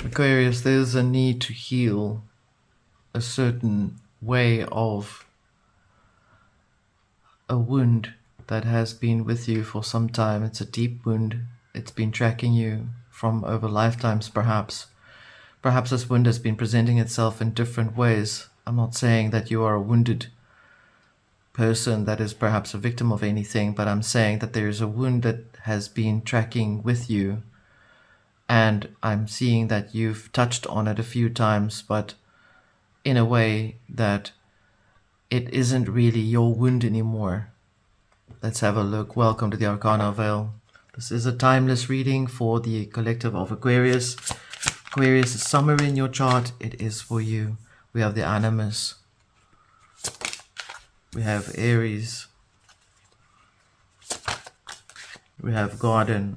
Aquarius, there's a need to heal a certain way of a wound that has been with you for some time. It's a deep wound. It's been tracking you from over lifetimes, perhaps. Perhaps this wound has been presenting itself in different ways. I'm not saying that you are a wounded person that is perhaps a victim of anything, but I'm saying that there is a wound that has been tracking with you, and I'm seeing that you've touched on it a few times, but in a way that it isn't really your wound anymore. Let's have a look. Welcome to the Arcana Veil. This is a timeless reading for the collective of Aquarius. Aquarius is somewhere in your chart. It is for you. We have the Animus. We have Aries. We have Garden.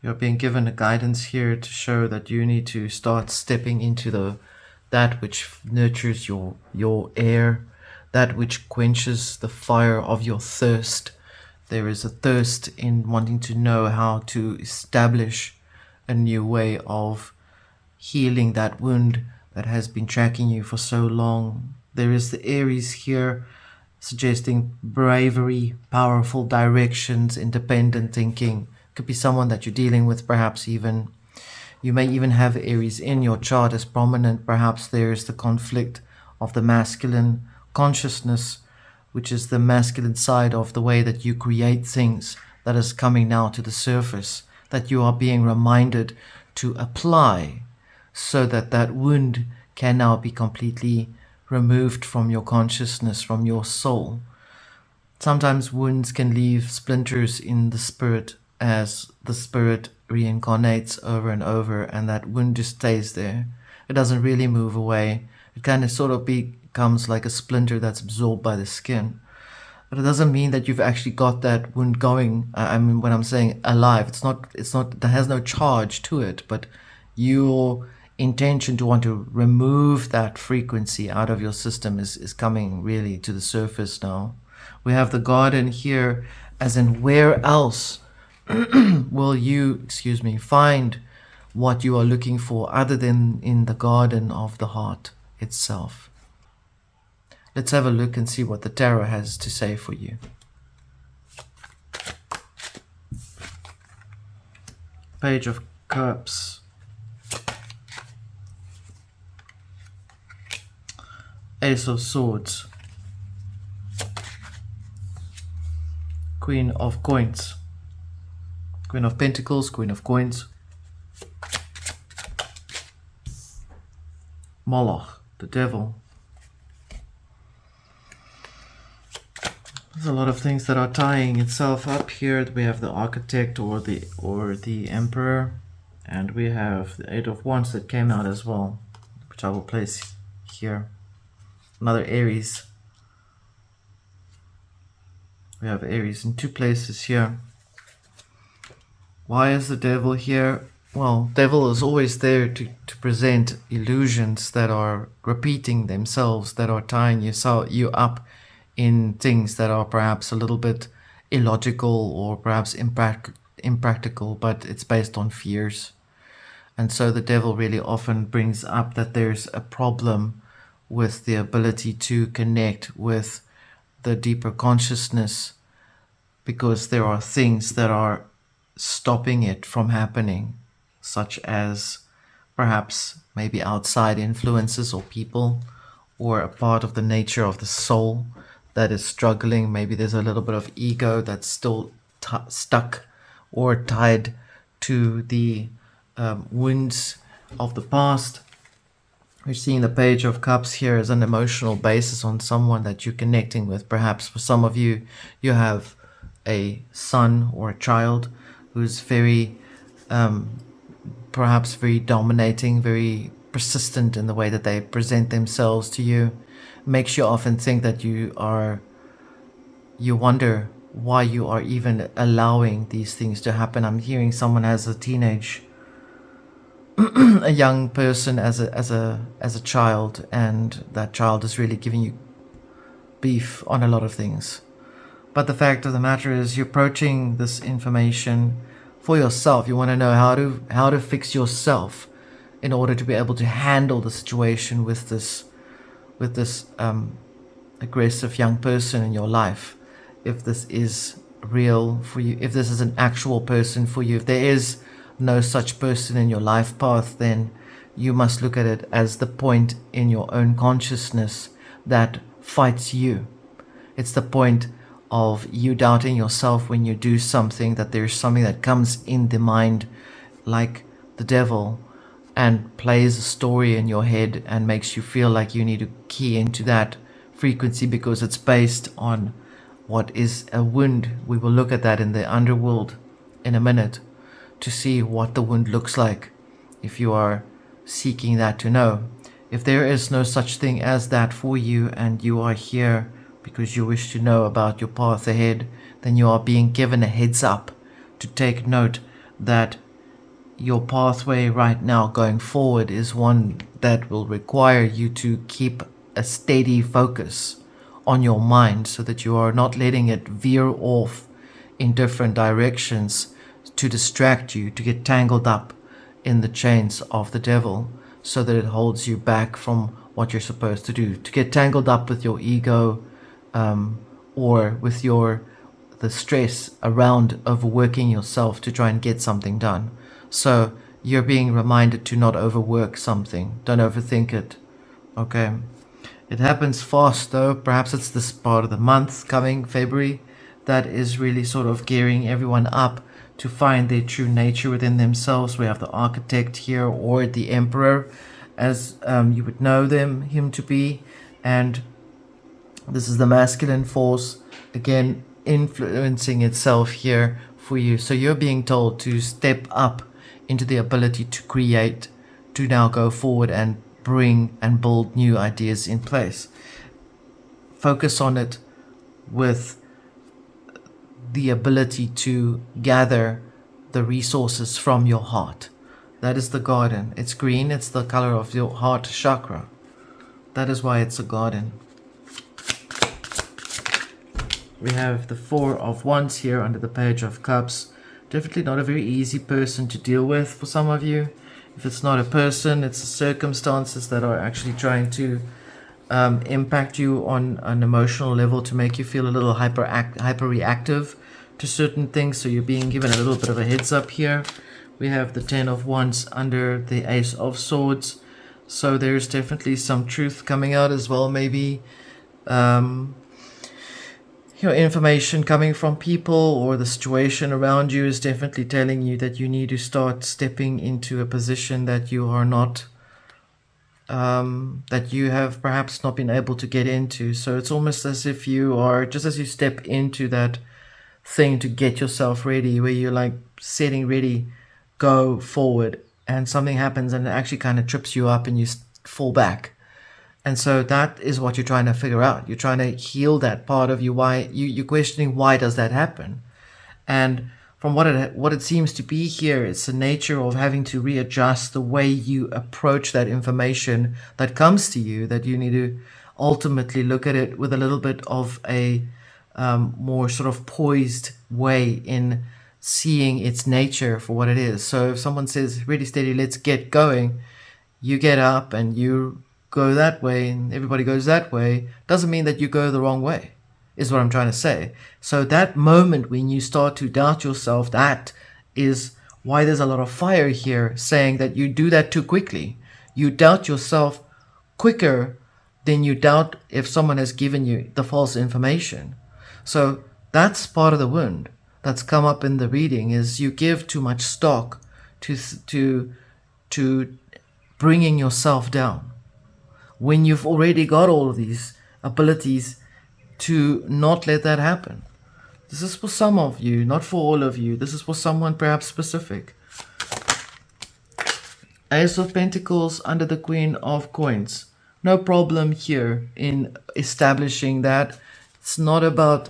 You're being given a guidance here to show that you need to start stepping into that which nurtures your air, that which quenches the fire of your thirst. There is a thirst in wanting to know how to establish a new way of healing that wound that has been tracking you for so long. There is the Aries here, suggesting bravery, powerful directions, independent thinking. Could be someone that you're dealing with, perhaps even. You may even have Aries in your chart as prominent. Perhaps there is the conflict of the masculine consciousness, which is the masculine side of the way that you create things, that is coming now to the surface, that you are being reminded to apply so that that wound can now be completely removed from your consciousness, from your soul. Sometimes wounds can leave splinters in the spirit as the spirit reincarnates over and over, and that wound just stays there. It doesn't really move away. It kind of sort of becomes like a splinter that's absorbed by the skin. But it doesn't mean that you've actually got that wound going. I mean, when I'm saying alive, it's not, that has no charge to it, but your intention to want to remove that frequency out of your system is coming really to the surface now. We have the Garden here, as in where else will you, find what you are looking for other than in the garden of the heart itself. Let's have a look and see what the tarot has to say for you. Page of Cups. Ace of Swords. Queen of Coins. Queen of Pentacles, Queen of Coins. Moloch, the devil. There's a lot of things that are tying itself up here. We have the Architect or the Emperor, and we have the Eight of Wands that came out as well, which I will place here. Another Aries. We have Aries in two places here. Why is the devil here? Well, devil is always there to present illusions that are repeating themselves, that are tying you up in things that are perhaps a little bit illogical or perhaps impractical, but it's based on fears. And so the devil really often brings up that there's a problem with the ability to connect with the deeper consciousness, because there are things that are stopping it from happening, such as perhaps maybe outside influences or people, or a part of the nature of the soul that is struggling. Maybe there's a little bit of ego that's still stuck or tied to the wounds of the past. We're seeing the Page of Cups here as an emotional basis on someone that you're connecting with. Perhaps for some of you, you have a son or a child who's very, perhaps very dominating, very persistent in the way that they present themselves to you. Makes you often think that you wonder why you are even allowing these things to happen. I'm hearing someone as a teenage, a young person as a child, and that child is really giving you beef on a lot of things. But the fact of the matter is, you're approaching this information for yourself. You want to know how to fix yourself in order to be able to handle the situation with this aggressive young person in your life. If this is real for you, if this is an actual person for you, if there is no such person in your life path, then you must look at it as the point in your own consciousness that fights you. It's the point of you doubting yourself when you do something, that there's something that comes in the mind like the devil and plays a story in your head and makes you feel like you need to key into that frequency because it's based on what is a wound. We will look at that in the underworld in a minute to see what the wound looks like if you are seeking that to know. If there is no such thing as that for you and you are here because you wish to know about your path ahead, then you are being given a heads up to take note that your pathway right now going forward is one that will require you to keep a steady focus on your mind so that you are not letting it veer off in different directions to distract you, to get tangled up in the chains of the devil so that it holds you back from what you're supposed to do, to get tangled up with your ego, or with the stress around overworking yourself to try and get something done. So you're being reminded to not overwork something. Don't overthink it. Okay. It happens fast though. Perhaps it's this part of the month coming, February, that is really sort of gearing everyone up to find their true nature within themselves. We have the architect here, or the emperor, as you would know him to be. And this is the masculine force, again, influencing itself here for you. So you're being told to step up into the ability to create, to now go forward and bring and build new ideas in place. Focus on it with the ability to gather the resources from your heart. That is the garden. It's green. It's the color of your heart chakra. That is why it's a garden. We have the Four of Wands here under the Page of Cups. Definitely not a very easy person to deal with for some of you. If it's not a person, it's the circumstances that are actually trying to impact you on an emotional level to make you feel a little hyper reactive to certain things. So you're being given a little bit of a heads up here. We have the Ten of Wands under the Ace of Swords. So there's definitely some truth coming out as well. Maybe information coming from people, or the situation around you is definitely telling you that you need to start stepping into a position that you are not, that you have perhaps not been able to get into. So it's almost as if you are, just as you step into that thing to get yourself ready, where you're like setting ready, go forward, and something happens and it actually kind of trips you up and you fall back. And so that is what you're trying to figure out. You're trying to heal that part of you. Why you're questioning, why does that happen? And from what it seems to be here, it's the nature of having to readjust the way you approach that information that comes to you, that you need to ultimately look at it with a little bit of a more sort of poised way in seeing its nature for what it is. So if someone says, really steady, let's get going, you get up and you go that way and everybody goes that way, doesn't mean that you go the wrong way, is what I'm trying to say. So that moment when you start to doubt yourself, that is why there's a lot of fire here, saying that you do that too quickly. You doubt yourself quicker than you doubt if someone has given you the false information. So that's part of the wound that's come up in the reading, is you give too much stock to bringing yourself down, when you've already got all of these abilities to not let that happen. This is for some of you, not for all of you. This is for someone perhaps specific. Ace of Pentacles under the Queen of Coins. No problem here in establishing that. It's not about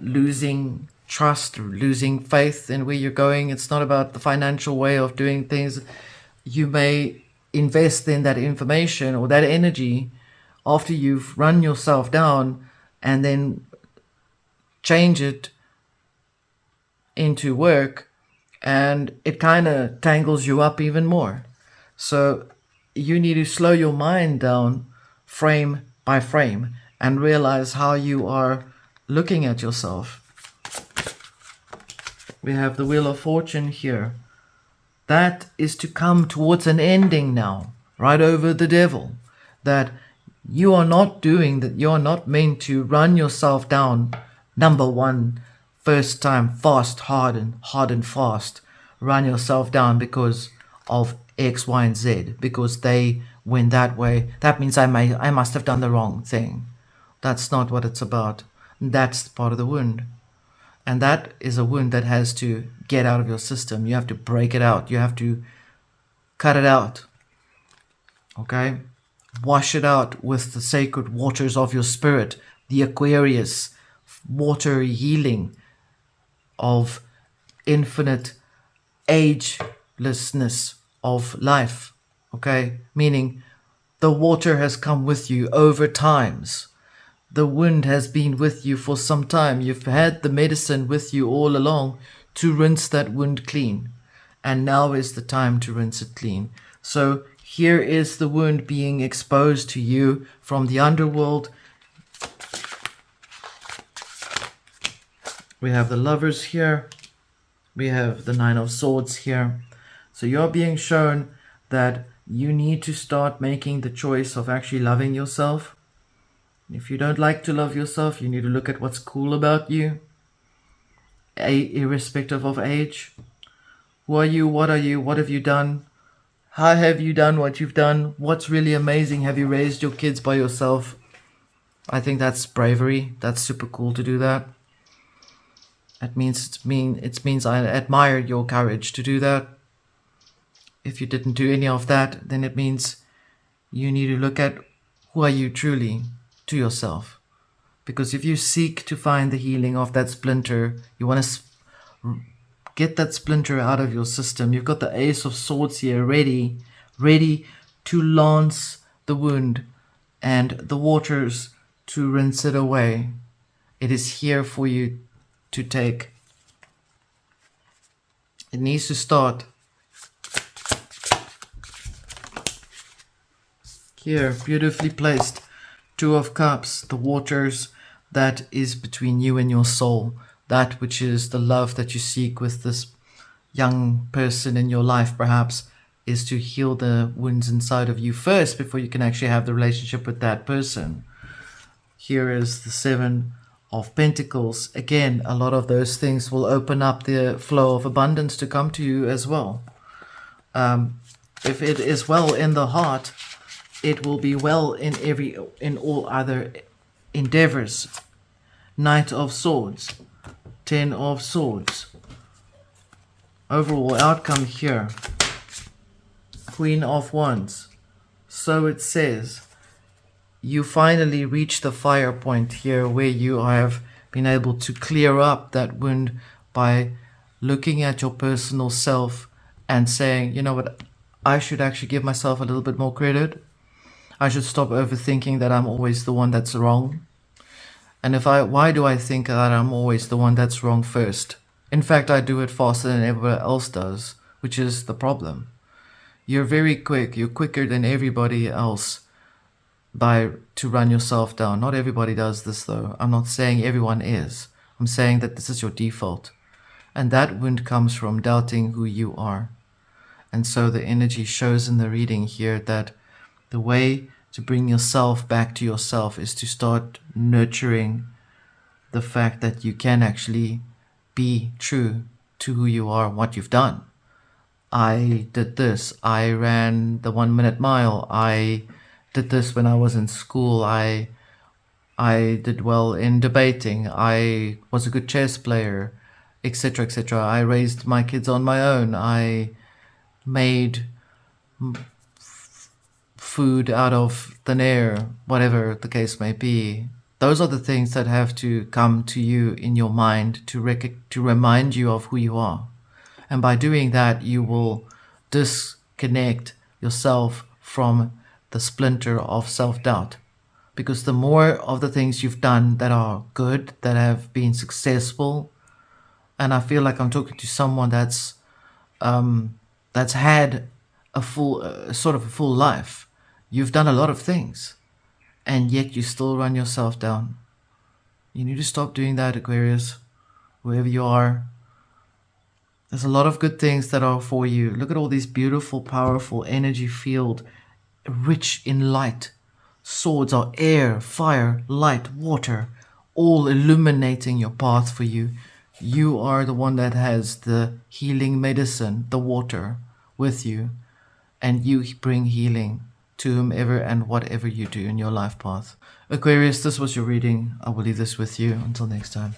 losing trust or losing faith in where you're going. It's not about the financial way of doing things. You may invest in that information or that energy after you've run yourself down, and then change it into work and it kind of tangles you up even more. So you need to slow your mind down frame by frame and realize how you are looking at yourself. We have the Wheel of Fortune here. That is to come towards an ending now, right over the devil. That you are not doing that. You are not meant to run yourself down. Number one, first time, fast, hard and fast. Run yourself down because of X, Y, and Z. Because they went that way. That means I must have done the wrong thing. That's not what it's about. That's part of the wound. And that is a wound that has to get out of your system. You have to break it out. You have to cut it out. Okay? Wash it out with the sacred waters of your spirit. The Aquarius water healing of infinite agelessness of life. Okay? Meaning the water has come with you over times. The wound has been with you for some time. You've had the medicine with you all along to rinse that wound clean. And now is the time to rinse it clean. So here is the wound being exposed to you from the underworld. We have the Lovers here. We have the Nine of Swords here. So you're being shown that you need to start making the choice of actually loving yourself. If you don't like to love yourself, you need to look at what's cool about you, irrespective of age. Who are you? What are you? What have you done? How have you done what you've done? What's really amazing? Have you raised your kids by yourself? I think that's bravery. That's super cool to do that. It means I admire your courage to do that. If you didn't do any of that, then it means you need to look at who are you truly to yourself. Because if you seek to find the healing of that splinter, you want to get that splinter out of your system. You've got the Ace of Swords here ready to lance the wound and the waters to rinse it away. It is here for you to take. It needs to start here, beautifully placed. Two of Cups, the waters that is between you and your soul, that which is the love that you seek with this young person in your life, perhaps, is to heal the wounds inside of you first before you can actually have the relationship with that person. Here is the Seven of Pentacles. Again, a lot of those things will open up the flow of abundance to come to you as well. If it is well in the heart, it will be well in all other endeavors. Knight of Swords, Ten of Swords. Overall outcome here, Queen of Wands. So it says, you finally reach the fire point here where you have been able to clear up that wound by looking at your personal self and saying, you know what, I should actually give myself a little bit more credit. I should stop overthinking that I'm always the one that's wrong. And why do I think that I'm always the one that's wrong first? In fact, I do it faster than everyone else does, which is the problem. You're very quick. You're quicker than everybody else to run yourself down. Not everybody does this though. I'm not saying everyone is. I'm saying that this is your default. And that wound comes from doubting who you are. And so the energy shows in the reading here that the way to bring yourself back to yourself is to start nurturing the fact that you can actually be true to who you are and what you've done. I did this. I ran the 1 minute mile. I did this when I was in school. I did well in debating. I was a good chess player, etc., etc. I raised my kids on my own. I made food out of thin air, whatever the case may be. Those are the things that have to come to you in your mind to remind you of who you are. And by doing that, you will disconnect yourself from the splinter of self-doubt. Because the more of the things you've done that are good, that have been successful, and I feel like I'm talking to someone that's that's had a full, sort of a full life. You've done a lot of things, and yet you still run yourself down. You need to stop doing that, Aquarius, wherever you are. There's a lot of good things that are for you. Look at all these beautiful, powerful energy field, rich in light. Swords are air, fire, light, water, all illuminating your path for you. You are the one that has the healing medicine, the water, with you, and you bring healing to whomever and whatever you do in your life path. Aquarius, this was your reading. I will leave this with you. Until next time.